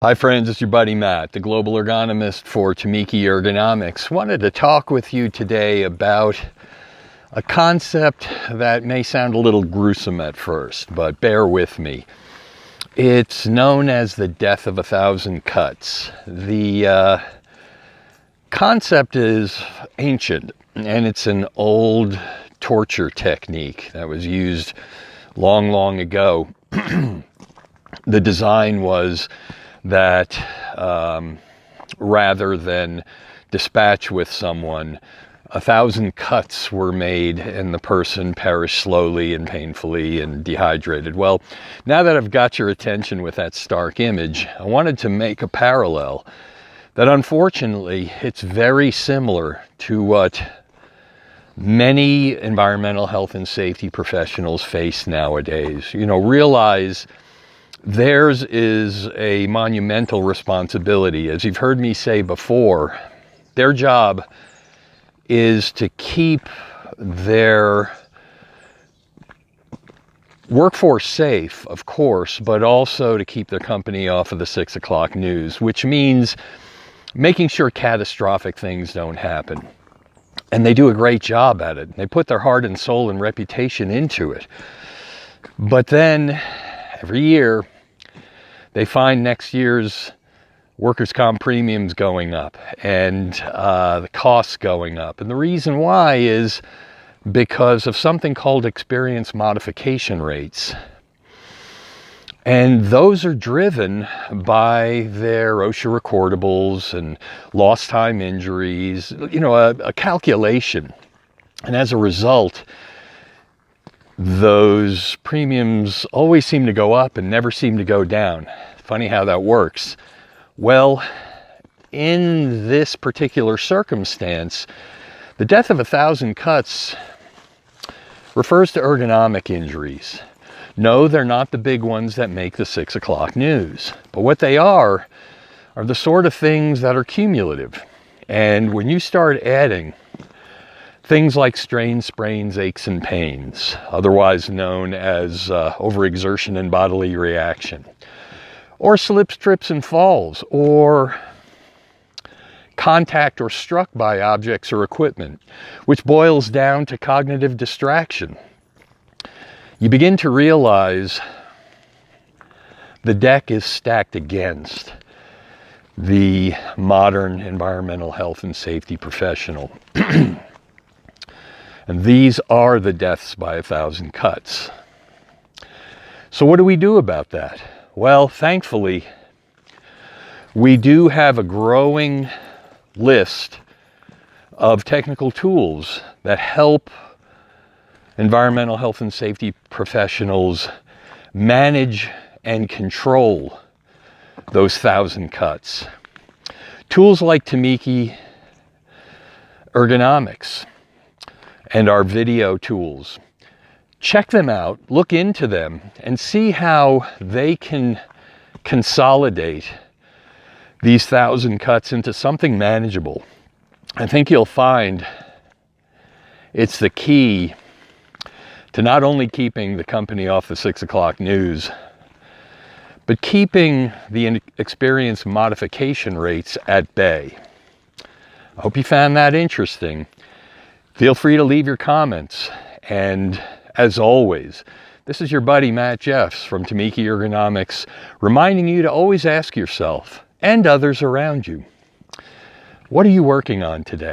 Hi friends, it's your buddy Matt, the global ergonomist for TuMeke Ergonomics. Wanted to talk with you today about a concept that may sound a little gruesome at first, but bear with me. It's known as the death of 1,000 cuts. The concept is ancient, and it's an old torture technique that was used long ago. The design was that rather than dispatch with someone, 1,000 cuts were made and the person perished slowly and painfully and dehydrated. Well, now that I've got your attention with that stark image, I wanted to make a parallel that unfortunately it's very similar to what many environmental health and safety professionals face nowadays. Realize theirs is a monumental responsibility. As you've heard me say before, their job is to keep their workforce safe, of course, but also to keep their company off of the 6 o'clock news, which means making sure catastrophic things don't happen. And they do a great job at it. They put their heart and soul and reputation into it. But then every year, they find next year's workers' comp premiums going up and the costs going up. And the reason why is because of something called experience modification rates. And those are driven by their OSHA recordables and lost time injuries, a calculation. And as a result, those premiums always seem to go up and never seem to go down. Funny how that works. Well, in this particular circumstance, the death of 1,000 cuts refers to ergonomic injuries. No, they're not the big ones that make the 6 o'clock news. But what they are the sort of things that are cumulative. And when you start adding things like strains, sprains, aches, and pains, otherwise known as overexertion and bodily reaction, or slips, trips, and falls, or contact or struck by objects or equipment, which boils down to cognitive distraction, you begin to realize the deck is stacked against the modern environmental health and safety professional. And these are the deaths by 1,000 cuts. So what do we do about that? Well, thankfully, we do have a growing list of technical tools that help environmental health and safety professionals manage and control those 1,000 cuts. Tools like TuMeke Ergonomics and our video tools. Check them out, look into them, and see how they can consolidate these 1,000 cuts into something manageable. I think you'll find it's the key to not only keeping the company off the 6 o'clock news, but keeping the experience modification rates at bay. I hope you found that interesting. Feel free to leave your comments. And as always, this is your buddy Matt Jeffs from TuMeke Ergonomics, reminding you to always ask yourself and others around you, what are you working on today?